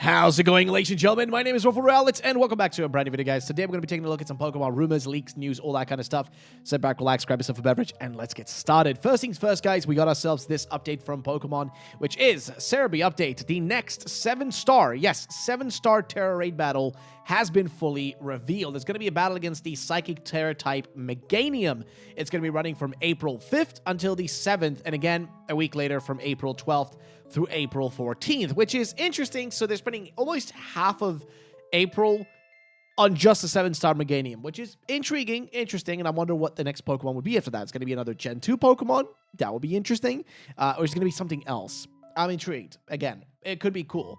How's it going, ladies and gentlemen? My name is Rolf, and welcome back to a brand new video, guys. Today we're going to be taking a look at some Pokemon rumors, leaks, news, all that kind of stuff. Sit back, relax, grab yourself a beverage, and let's get started. First things first, guys, we got ourselves this update from Pokemon, which is Cerebi update. The next 7-star, yes, 7-star TERA raid battle has been fully revealed. It's going to be a battle against the Psychic TERA type Meganium. It's going to be running from April 5th until the 7th, and again, a week later from April 12th through April 14th, which is interesting. So they're spending almost half of April on just a 7-star Meganium, which is intriguing, interesting, and I wonder what the next Pokemon would be after that. It's going to be another Gen 2 Pokemon. That would be interesting. Or is it going to be something else? I'm intrigued. Again, it could be cool.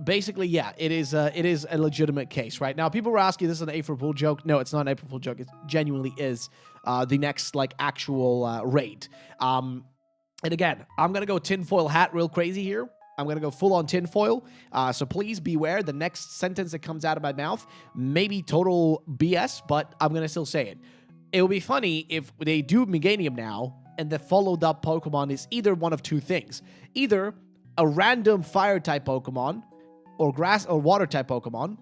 Basically, yeah, it is a legitimate case, right? Now, people were asking, this is an April Fool joke. No, it's not an April Fool joke. It genuinely is the next, like, actual raid. And again, I'm going to go tinfoil hat real crazy here. I'm going to go full-on tinfoil. So please beware. The next sentence that comes out of my mouth may be total BS, but I'm going to still say it. It would be funny if they do Meganium now, and the followed-up Pokemon is either one of two things. Either a random Fire-type Pokemon, or Grass or Water-type Pokemon,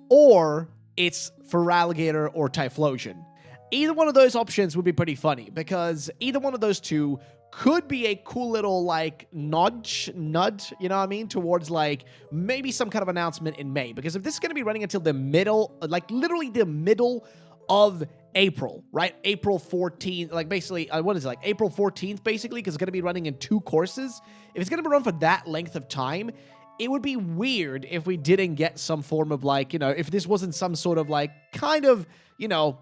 or it's Feraligatr or Typhlosion. Either one of those options would be pretty funny, because either one of those two could be a cool little, like, nudge, you know what I mean, towards, like, maybe some kind of announcement in May. Because if this is going to be running until the middle, like, literally the middle of April, right? April 14th, like, basically, what is it, like, April 14th, basically, because it's going to be running in 2 courses. If it's going to be run for that length of time, it would be weird if we didn't get some form of, like, you know, if this wasn't some sort of, like, kind of, you know,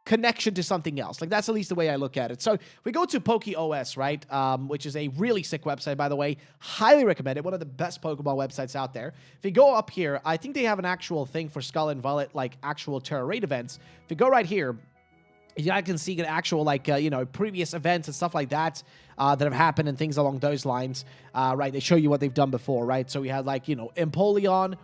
connection to something else. Like, that's at least the way I look at it. So we go to PokeOS, right? Which is a really sick website, by the way. Highly recommend it. One of the best Pokemon websites out there. If you go up here, I think they have an actual thing for Scarlet and Violet, like actual TERA raid events. If you go right here, you can see an actual, like, you know, previous events and stuff like that that have happened and things along those lines, right? They show you what they've done before, right? So we had, like, you know, Empoleon,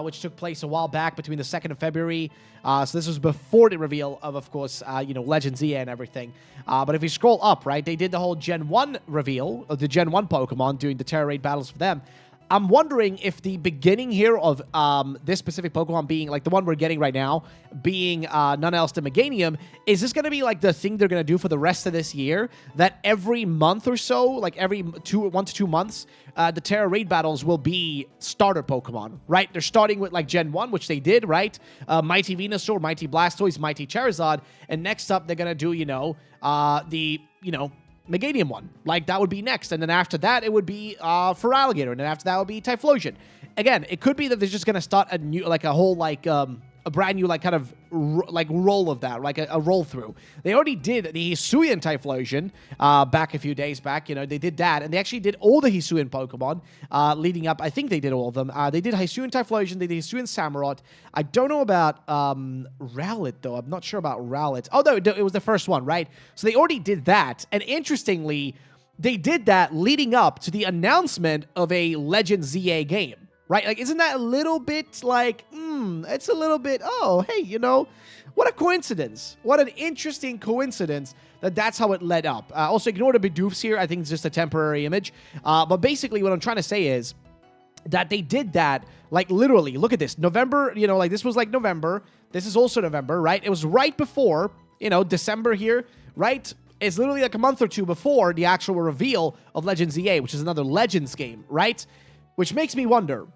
which took place a while back between the 2nd of February. So this was before the reveal of course, you know, Legends ZA and everything. But if you scroll up, right, they did the whole Gen 1 reveal of the Gen 1 Pokemon doing the TERA raid battles for them. I'm wondering if the beginning here of this specific Pokemon being, like, the one we're getting right now, being none else than Meganium, is this going to be, like, the thing they're going to do for the rest of this year? That every month or so, like, every 1 to 2 months, the TERA raid battles will be starter Pokemon, right? They're starting with, like, Gen 1, which they did, right? Mighty Venusaur, Mighty Blastoise, Mighty Charizard, and next up, they're going to do, you know, Meganium one. Like, that would be next. And then after that, it would be Feraligatr. And then after that would be Typhlosion. Again, it could be that they're just going to start a new, like, a whole, like, a brand new, like, kind of, like, roll of that. Like, a roll through. They already did the Hisuian Typhlosion back a few days back. You know, they did that. And they actually did all the Hisuian Pokemon leading up. I think they did all of them. They did Hisuian Typhlosion. They did Hisuian Samurott. I don't know about Rowlet, though. I'm not sure about Rowlet. Oh, no, it was the first one, right? So they already did that. And interestingly, they did that leading up to the announcement of a Legends ZA game. Right? Like, isn't that a little bit like, it's a little bit, oh, hey, you know, what a coincidence. What an interesting coincidence that's how it led up. Also, ignore the Bidoofs here. I think it's just a temporary image. But basically, what I'm trying to say is that they did that, like, literally, look at this. November, you know, like, this was, like, November. This is also November, right? It was right before, you know, December here, right? It's literally like a month or two before the actual reveal of Legends ZA, which is another Legends game, right? Which makes me wonder,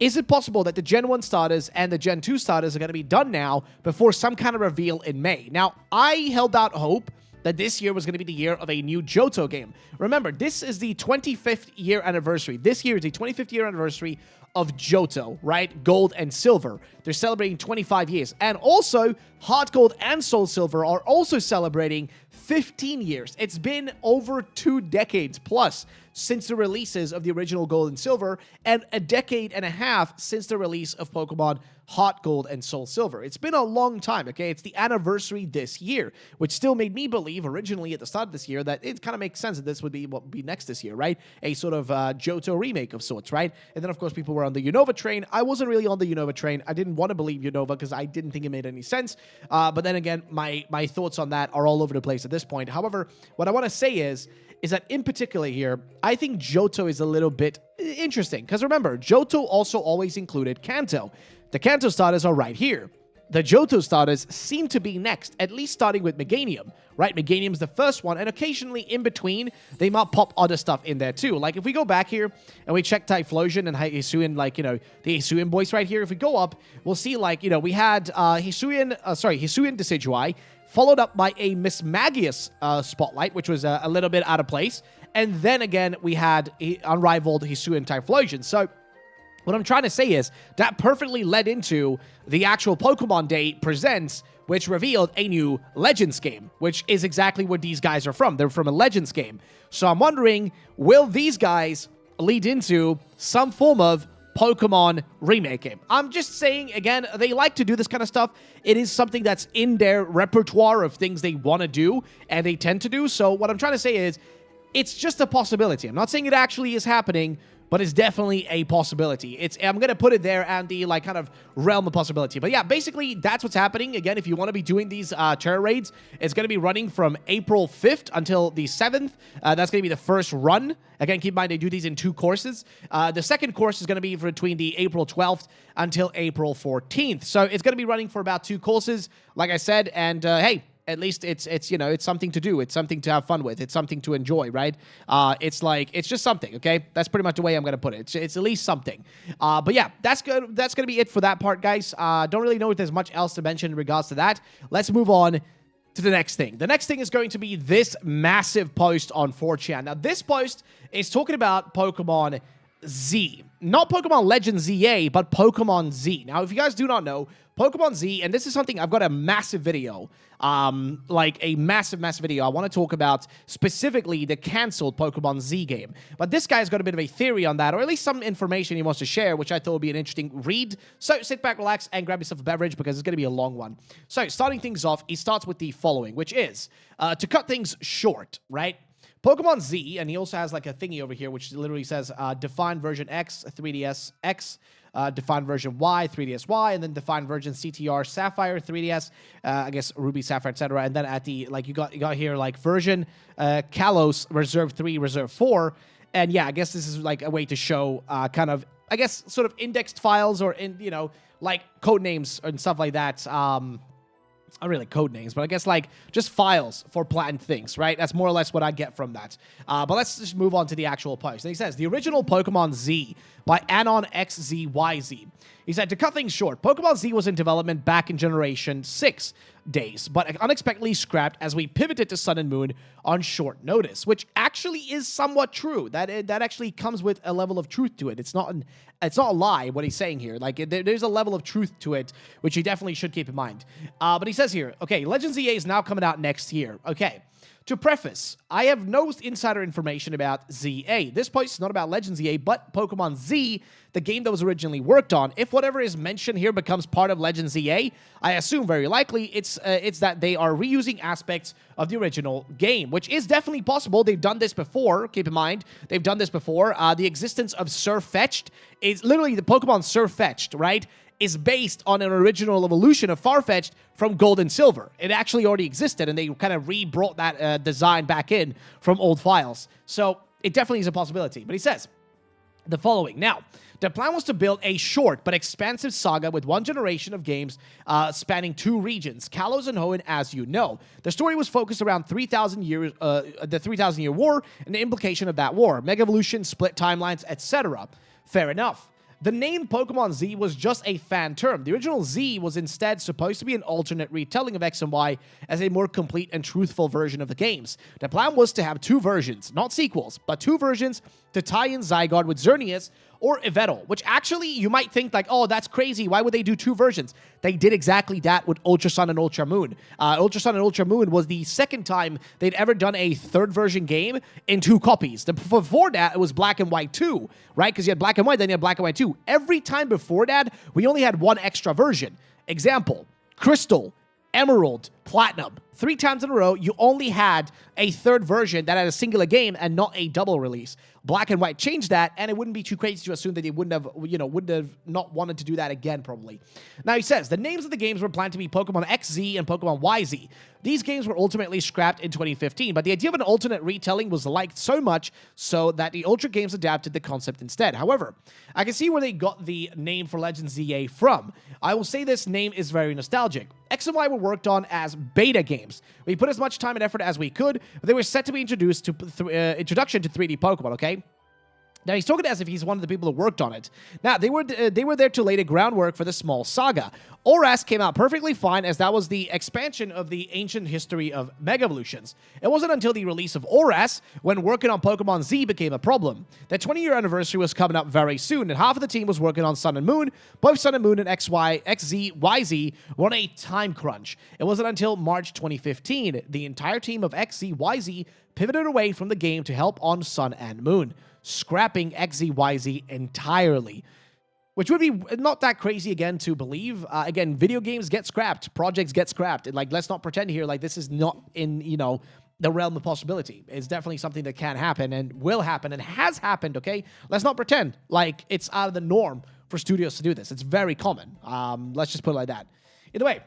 is it possible that the Gen 1 starters and the Gen 2 starters are going to be done now before some kind of reveal in May? Now, I held out hope that this year was going to be the year of a new Johto game. Remember, this is the 25th year anniversary. This year is the 25th year anniversary of Johto, right? Gold and Silver. They're celebrating 25 years. And also, Heart Gold and Soul Silver are also celebrating 15 years. It's been over 2 decades plus since the releases of the original Gold and Silver, and a decade and a half since the release of Pokemon Heart Gold and Soul Silver. It's been a long time, okay? It's the anniversary this year, which still made me believe originally at the start of this year that it kind of makes sense that this would be what would be next this year, right? A sort of Johto remake of sorts, right? And then, of course, people were on the Unova train. I wasn't really on the Unova train. I didn't want to believe Unova because I didn't think it made any sense. But then again, my thoughts on that are all over the place at this point. However, what I want to say is that in particular here, I think Johto is a little bit interesting. Because remember, Johto also always included Kanto. The Kanto starters are right here. The Johto starters seem to be next, at least starting with Meganium, right? Meganium's the first one, and occasionally in between, they might pop other stuff in there too. Like, if we go back here and we check Typhlosion and Hisuian, like, you know, the Hisuian boys right here, if we go up, we'll see, like, you know, we had Hisuian Decidueye, followed up by a Miss Magius Spotlight, which was a little bit out of place, and then again, we had Unrivaled Hisuian Typhlosion. So, what I'm trying to say is that perfectly led into the actual Pokemon Day Presents, which revealed a new Legends game, which is exactly where these guys are from. They're from a Legends game. So I'm wondering, will these guys lead into some form of Pokemon remake game? I'm just saying, again, they like to do this kind of stuff. It is something that's in their repertoire of things they want to do, and they tend to do. So what I'm trying to say is, it's just a possibility. I'm not saying it actually is happening, but it's definitely a possibility. I'm going to put it there and the, like, kind of realm of possibility. But yeah, basically, that's what's happening. Again, if you want to be doing these TERA raids, it's going to be running from April 5th until the 7th. That's going to be the first run. Again, keep in mind, they do these in 2 courses. The second course is going to be between the April 12th until April 14th. So it's going to be running for about 2 courses, like I said. And hey, at least it's you know, it's something to do. It's something to have fun with. It's something to enjoy, right? It's just something, okay? That's pretty much the way I'm going to put it. It's at least something. But yeah, that's good. That's going to be it for that part, guys. Don't really know if there's much else to mention in regards to that. Let's move on to the next thing. The next thing is going to be this massive post on 4chan. Now, this post is talking about Pokemon Z. Not Pokemon Legends ZA, but Pokemon Z. Now, if you guys do not know, Pokemon Z, and this is something, I've got a massive video, like a massive video. I want to talk about specifically the canceled Pokemon Z game. But this guy's got a bit of a theory on that, or at least some information he wants to share, which I thought would be an interesting read. So sit back, relax, and grab yourself a beverage, because it's going to be a long one. So starting things off, he starts with the following, which is, to cut things short, right? Pokemon Z, and he also has like a thingy over here, which literally says defined version X, 3DS X, defined version Y, 3DS Y, and then defined version CTR Sapphire, 3DS, I guess Ruby, Sapphire, etc. And then at the, like, you got here like version Kalos, Reserve 3, Reserve 4. And yeah, I guess this is like a way to show kind of, I guess, sort of indexed files, or in, you know, like code names and stuff like that. Not really code names, but I guess like just files for planned things, right? That's more or less what I get from that. But let's just move on to the actual post. And he says, the original Pokemon Z by Anon XZYZ. He said, to cut things short, Pokemon Z was in development back in Generation 6 days, but unexpectedly scrapped as we pivoted to Sun and Moon on short notice, which actually is somewhat true. That actually comes with a level of truth to it. It's not a lie, what he's saying here. Like, there's a level of truth to it, which you definitely should keep in mind. But he says here, okay, Legends ZA is now coming out next year. Okay. To preface, I have no insider information about ZA. This post is not about Legends ZA, but Pokemon Z, the game that was originally worked on. If whatever is mentioned here becomes part of Legends ZA, I assume very likely it's that they are reusing aspects of the original game, which is definitely possible. They've done this before. Keep in mind, they've done this before. The existence of Surfetch'd is literally the Pokemon Surfetch'd, right? Is based on an original evolution of Farfetch'd from Gold and Silver. It actually already existed, and they kind of re-brought that design back in from old files. So it definitely is a possibility. But he says the following. Now, the plan was to build a short but expansive saga with one generation of games spanning 2 regions, Kalos and Hoenn, as you know. The story was focused around 3,000 years, the 3,000-year war and the implication of that war, Mega Evolution, split timelines, etc. Fair enough. The name Pokemon Z was just a fan term. The original Z was instead supposed to be an alternate retelling of X and Y as a more complete and truthful version of the games. The plan was to have 2 versions, not sequels, but 2 versions to tie in Zygarde with Xerneas or Yveltal, which actually you might think like, oh, that's crazy. Why would they do 2 versions? They did exactly that with Ultra Sun and Ultra Moon. Ultra Sun and Ultra Moon was the second time they'd ever done a 3rd version game in 2 copies. Before that, it was Black and White 2, right? Because you had Black and White, then you had Black and White 2. Every time before that, we only had 1 extra version. Example, Crystal, Emerald, platinum. 3 times in a row, you only had a third version that had a singular game and not a double release. Black and White changed that, and it wouldn't be too crazy to assume that they wouldn't have not wanted to do that again, probably. Now, he says, the names of the games were planned to be Pokemon XZ and Pokemon YZ. These games were ultimately scrapped in 2015, but the idea of an alternate retelling was liked so much so that the Ultra Games adapted the concept instead. However, I can see where they got the name for Legends ZA from. I will say this name is very nostalgic. X and Y were worked on as beta games. We put as much time and effort as we could, but they were set to be introduced to introduction to 3D Pokemon, okay? Now, he's talking as if he's one of the people who worked on it. Now, they were there to lay the groundwork for the small saga. ORAS came out perfectly fine, as that was the expansion of the ancient history of Mega Evolutions. It wasn't until the release of ORAS when working on Pokemon Z became a problem. The 20-year anniversary was coming up very soon, and half of the team was working on Sun and Moon. Both Sun and Moon and XZ, YZ were on a time crunch. It wasn't until March 2015 the entire team of XZ, YZ pivoted away from the game to help on Sun and Moon, scrapping XZYZ entirely, which would be not that crazy again to believe. Again, video games get scrapped, projects get scrapped. And, like, let's not pretend here like this is not in, the realm of possibility. It's definitely something that can happen and will happen and has happened, okay? Let's not pretend like it's out of the norm for studios to do this. It's very common. Let's just put it like that. Either way,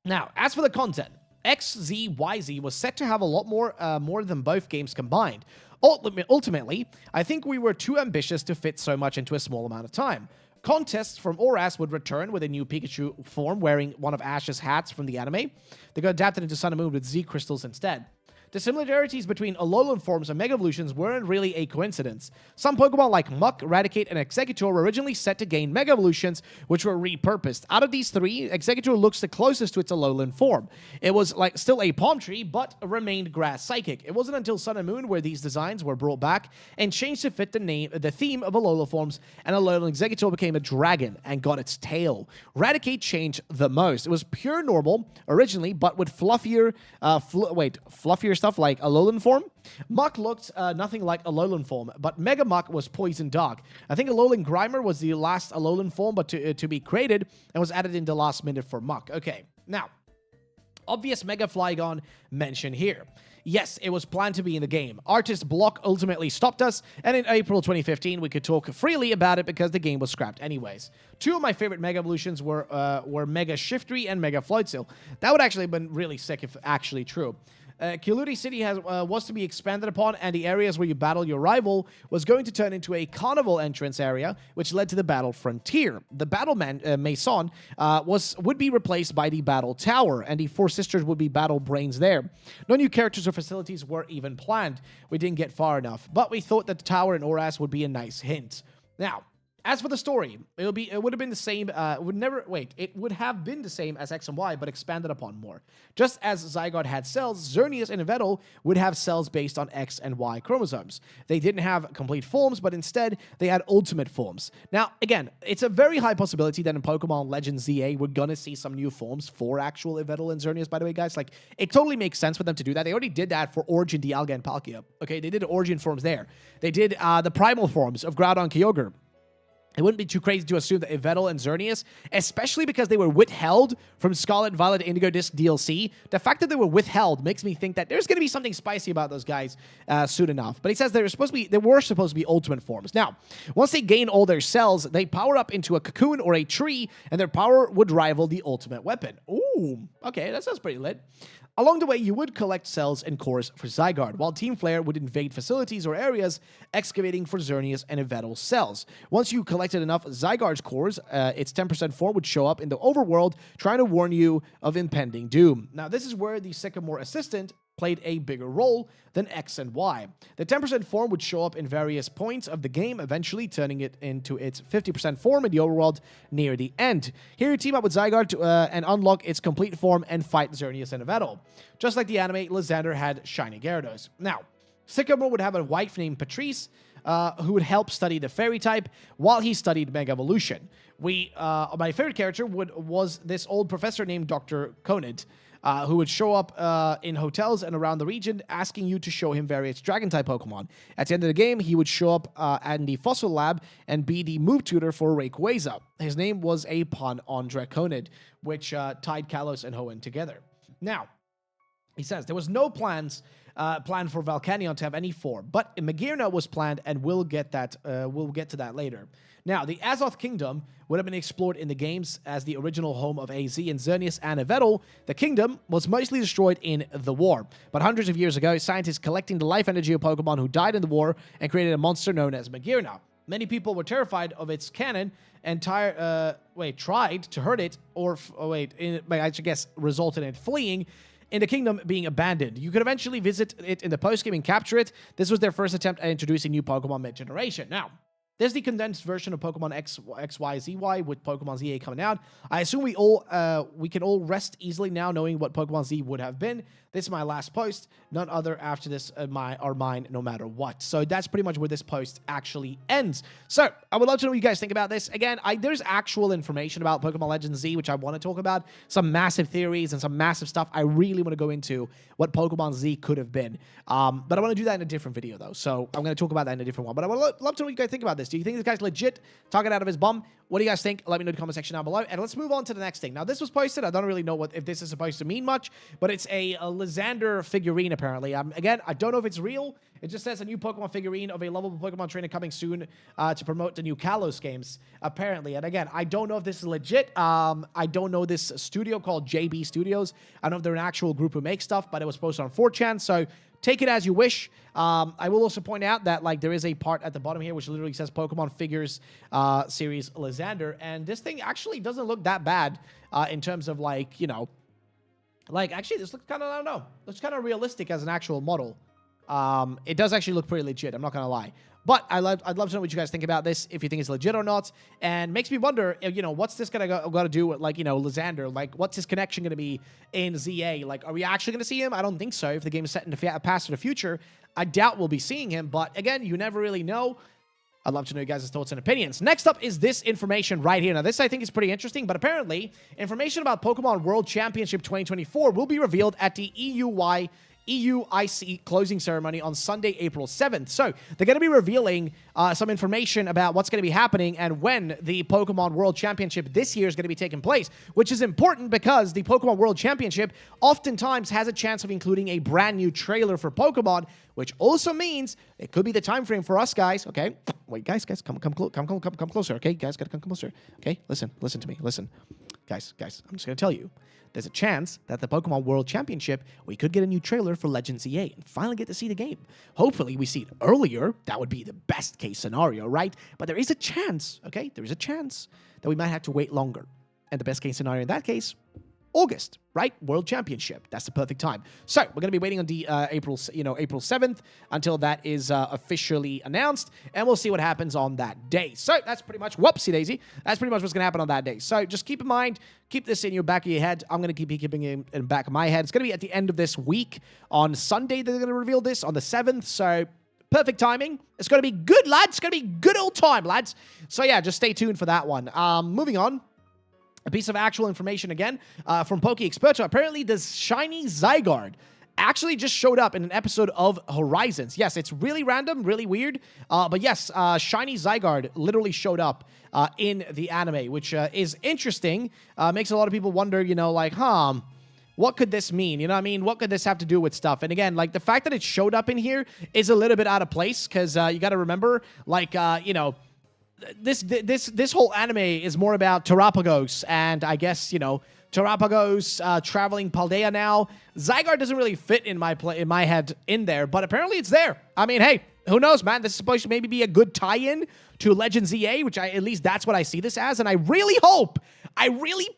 now, as for the content, XZYZ was set to have a lot more than both games combined. Ultimately, I think we were too ambitious to fit so much into a small amount of time. Contests from ORAS would return with a new Pikachu form wearing one of Ash's hats from the anime. They got adapted into Sun and Moon with Z crystals instead. The similarities between Alolan forms and Mega Evolutions weren't really a coincidence. Some Pokemon like Muck, Raticate, and Exeggutor were originally set to gain Mega Evolutions, which were repurposed. Out of these 3, Exeggutor looks the closest to its Alolan form. It was still a palm tree, but remained Grass Psychic. It wasn't until Sun and Moon where these designs were brought back and changed to fit the theme of Alolan forms, and Alolan Exeggutor became a dragon and got its tail. Raticate changed the most. It was pure normal originally, but with fluffier stuff like Alolan form. Muck looked nothing like Alolan form, but Mega Muck was Poison Dark. I think Alolan Grimer was the last Alolan form but to be created and was added in the last minute for Muck. Okay, now, obvious Mega Flygon mention here. Yes, it was planned to be in the game. Artist Block ultimately stopped us, and in April 2015, we could talk freely about it because the game was scrapped anyways. 2 of my favorite Mega Evolutions were Mega Shiftry and Mega Floatzel. That would actually have been really sick if actually true. Kiludi City was to be expanded upon, and the areas where you battle your rival was going to turn into a carnival entrance area, which led to the Battle Frontier. The Battle Maison would be replaced by the Battle Tower, and the 4 sisters would be Battle Brains there. No new characters or facilities were even planned. We didn't get far enough, but we thought that the tower in ORAS would be a nice hint. Now, as for the story, it would have been the same. It would have been the same as X and Y, but expanded upon more. Just as Zygarde had cells, Xerneas and Yveltal would have cells based on X and Y chromosomes. They didn't have complete forms, but instead they had ultimate forms. Now, again, it's a very high possibility that in Pokemon Legends ZA we're gonna see some new forms for actual Yveltal and Xerneas. By the way, guys, like it totally makes sense for them to do that. They already did that for Origin, Dialga, and Palkia. Okay, they did Origin forms there. They did the primal forms of Groudon, Kyogre. It wouldn't be too crazy to assume that Yveltal and Xerneas, especially because they were withheld from Scarlet Violet Indigo Disc DLC, the fact that they were withheld makes me think that there's going to be something spicy about those guys soon enough. But he says they were supposed to be ultimate forms. Now, once they gain all their cells, they power up into a cocoon or a tree, and their power would rival the ultimate weapon. Ooh, okay, that sounds pretty lit. Along the way, you would collect cells and cores for Zygarde, while Team Flare would invade facilities or areas, excavating for Xerneas and Yveltal cells. Once you collected enough Zygarde's cores, its 10% form would show up in the overworld, trying to warn you of impending doom. Now, this is where the Sycamore Assistant played a bigger role than X and Y. The 10% form would show up in various points of the game, eventually turning it into its 50% form in the overworld near the end. Here you team up with Zygarde and unlock its complete form and fight Xerneas and Yveltal. Just like the anime, Lysandre had shiny Gyarados. Now, Sycamore would have a wife named Patrice, who would help study the fairy type while he studied Mega Evolution. My favorite character was this old professor named Dr. Conid, who would show up in hotels and around the region, asking you to show him various Dragon-type Pokemon. At the end of the game, he would show up in the Fossil Lab and be the move tutor for Rayquaza. His name was a pun on Draconid, which tied Kalos and Hoenn together. Now, he says there was no plan for Volcanion to have any form, but Meganium was planned, and we'll get that. We'll get to that later. Now, the Azoth Kingdom would have been explored in the games as the original home of AZ and Xerneas and Yveltal. The kingdom was mostly destroyed in the war, but hundreds of years ago, scientists collecting the life energy of Pokemon who died in the war and created a monster known as Meganium. Many people were terrified of its cannon and tried to hurt it, I guess resulted in fleeing, in the kingdom being abandoned. You could eventually visit it in the post-game and capture it. This was their first attempt at introducing new Pokemon mid-generation. Now, there's the condensed version of Pokemon X, Y, ZY with Pokemon ZA coming out. I assume we can all rest easily now knowing what Pokemon Z would have been. This is my last post. None other after this are mine no matter what. So that's pretty much where this post actually ends. So I would love to know what you guys think about this. Again, there's actual information about Pokemon Legends Z, which I want to talk about. Some massive theories and some massive stuff. I really want to go into what Pokemon Z could have been. But I want to do that in a different video, though. So I'm going to talk about that in a different one. But I would love to know what you guys think about this. Do you think this guy's legit talking out of his bum? What do you guys think? Let me know in the comment section down below. And let's move on to the next thing. Now, this was posted. I don't really know if this is supposed to mean much, but it's a Lysandre figurine, apparently. Again, I don't know if it's real. It just says a new Pokemon figurine of a lovable Pokemon trainer coming soon to promote the new Kalos games, apparently. And again, I don't know if this is legit. I don't know this studio called JB Studios. I don't know if they're an actual group who makes stuff, but it was posted on 4chan, so take it as you wish. I will also point out that there is a part at the bottom here which literally says Pokemon Figures Series Lysandre, and this thing actually doesn't look that bad in terms of actually this looks kind of, I don't know, looks kind of realistic as an actual model. It does actually look pretty legit, I'm not gonna lie. But I'd love to know what you guys think about this, if you think it's legit or not, and makes me wonder, what's this gonna go to do with, Lysandre? What's his connection gonna be in ZA? Are we actually gonna see him? I don't think so. If the game is set in the past or the future, I doubt we'll be seeing him, but again, you never really know. I'd love to know you guys' thoughts and opinions. Next up is this information right here. Now, this I think is pretty interesting, but apparently, information about Pokemon World Championship 2024 will be revealed at the EUIC closing ceremony on Sunday, April 7th. So they're going to be revealing some information about what's going to be happening and when the Pokemon World Championship this year is going to be taking place, which is important because the Pokemon World Championship oftentimes has a chance of including a brand new trailer for Pokemon, which also means it could be the time frame for us guys. Okay, wait, guys, come closer. Okay, guys, gotta come closer. Okay, listen to me. Listen, guys, I'm just gonna tell you. There's a chance that the Pokemon World Championship, we could get a new trailer for Legends ZA and finally get to see the game. Hopefully, we see it earlier. That would be the best case scenario, right? But there is a chance, okay? There is a chance that we might have to wait longer. And the best case scenario in that case, August, right? World Championship. That's the perfect time. So we're going to be waiting on the April 7th until that is officially announced, and we'll see what happens on that day. So that's pretty much, whoopsie daisy, that's pretty much what's going to happen on that day. So just keep in mind, keep this in your back of your head. I'm going to keep keeping it in the back of my head. It's going to be at the end of this week. On Sunday, they're going to reveal this on the 7th. So perfect timing. It's going to be good, lads. It's going to be good old time, lads. So yeah, just stay tuned for that one. Moving on. A piece of actual information again from PokeExperto. Apparently, this shiny Zygarde actually just showed up in an episode of Horizons. Yes, it's really random, really weird. But yes, shiny Zygarde literally showed up in the anime, which is interesting. Makes a lot of people wonder, what could this mean? You know what I mean? What could this have to do with stuff? And again, the fact that it showed up in here is a little bit out of place because you got to remember, this whole anime is more about Terapagos and I guess, Terapagos traveling Paldea now. Zygarde doesn't really fit in my head in there, but apparently it's there. I mean, hey, who knows, man? This is supposed to maybe be a good tie-in to Legends ZA, which at least that's what I see this as, and I really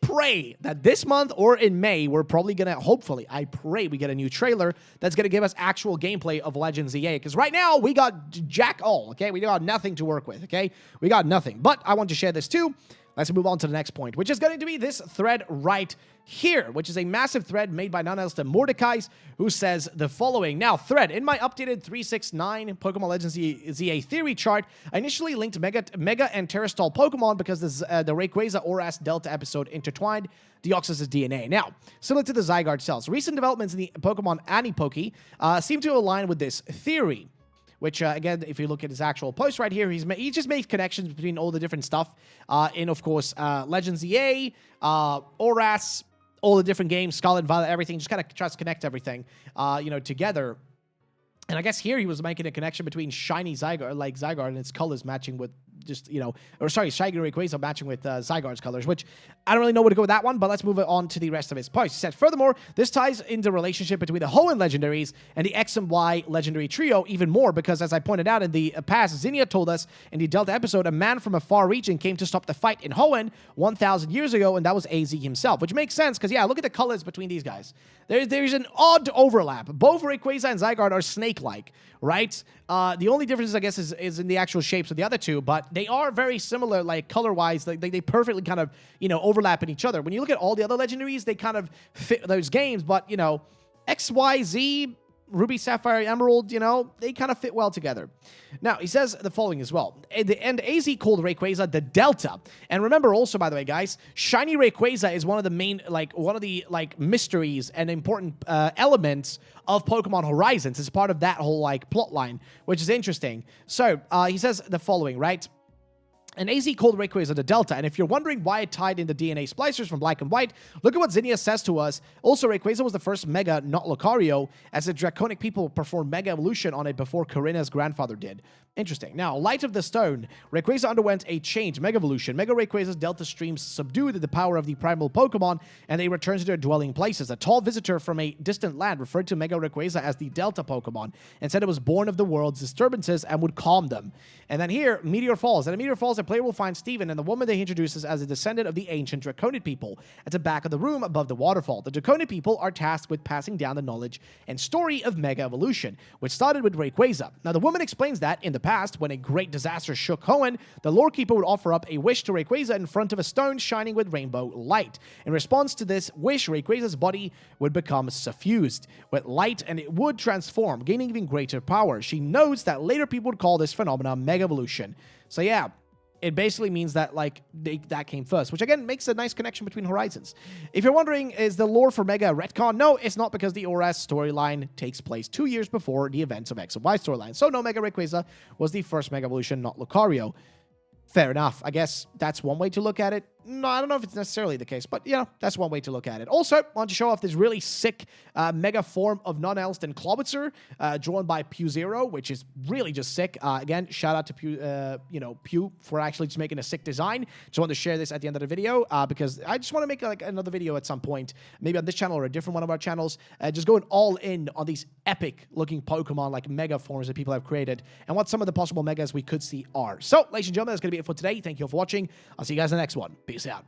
pray that this month or in May, we're probably gonna, hopefully, I pray we get a new trailer that's gonna give us actual gameplay of Legends ZA, because right now, we got jack all, okay? We got nothing to work with, okay? We got nothing, but I want to share this too. Let's move on to the next point, which is going to be this thread right here, which is a massive thread made by none else than Mordecai, who says the following. Now, thread, in my updated 369 Pokemon Legends ZA theory chart, I initially linked Mega and Terastall Pokemon because the Rayquaza Oras Delta episode intertwined Deoxys' DNA. Now, similar to the Zygarde cells, recent developments in the Pokemon Anipoke seem to align with this theory. Which, again, if you look at his actual post right here, he just makes connections between all the different stuff in, of course, Legends ZA, Oras, all the different games, Scarlet, Violet, everything, just kind of tries to connect everything, together. And I guess here he was making a connection between shiny Zygarde and its colors matching with shiny Rayquaza matching with Zygarde's colors, which I don't really know where to go with that one, but let's move on to the rest of his post. He said, furthermore, this ties into the relationship between the Hoenn legendaries and the X and Y legendary trio even more, because as I pointed out in the past, Zinnia told us in the Delta episode, a man from a far region came to stop the fight in Hoenn 1,000 years ago, and that was AZ himself, which makes sense, because yeah, look at the colors between these guys. There's an odd overlap. Both Rayquaza and Zygarde are snake-like, right? The only difference, I guess, is in the actual shapes of the other two, but they are very similar, like, color-wise. Like, they perfectly kind of, overlap in each other. When you look at all the other legendaries, they kind of fit those games, but, X, Y, Z, Ruby, Sapphire, Emerald, they kind of fit well together. Now, he says the following as well. And AZ called Rayquaza the Delta. And remember also, by the way, guys, shiny Rayquaza is one of the main, mysteries and important elements of Pokemon Horizons. It's part of that whole, plot line, which is interesting. So, he says the following, right? And AZ called Rayquaza the Delta, and if you're wondering why it tied in the DNA splicers from Black and White, look at what Zinnia says to us. Also, Rayquaza was the first Mega, not Lucario, as the Draconic people performed Mega Evolution on it before Karina's grandfather did. Interesting. Now, Light of the Stone. Rayquaza underwent a change, Mega Evolution. Mega Rayquaza's Delta streams subdued the power of the primal Pokemon, and they returned to their dwelling places. A tall visitor from a distant land referred to Mega Rayquaza as the Delta Pokemon, and said it was born of the world's disturbances and would calm them. And then here, Meteor Falls. And a Meteor Falls, the player will find Steven and the woman they introduces as a descendant of the ancient Draconic people at the back of the room above the waterfall. The Draconic people are tasked with passing down the knowledge and story of Mega Evolution, which started with Rayquaza. Now, the woman explains that, in the past, when a great disaster shook Hoenn, the Lore Keeper would offer up a wish to Rayquaza in front of a stone shining with rainbow light. In response to this wish, Rayquaza's body would become suffused with light, and it would transform, gaining even greater power. She notes that later people would call this phenomenon Mega Evolution. So yeah, it basically means that, that came first, which, again, makes a nice connection between Horizons. If you're wondering, is the lore for Mega a retcon? No, it's not, because the ORAS storyline takes place 2 years before the events of X and Y storyline. So no, Mega Rayquaza was the first Mega Evolution, not Lucario. Fair enough. I guess that's one way to look at it. No, I don't know if it's necessarily the case, but, that's one way to look at it. Also, I want to show off this really sick mega form of none else than Clobitzer, drawn by Pew0, which is really just sick. Again, shout out to Pew for actually just making a sick design. Just wanted to share this at the end of the video, because I just want to make, another video at some point, maybe on this channel or a different one of our channels, just going all in on these epic-looking Pokemon, mega forms that people have created, and what some of the possible megas we could see are. So, ladies and gentlemen, that's going to be it for today. Thank you all for watching. I'll see you guys in the next one. Peace out.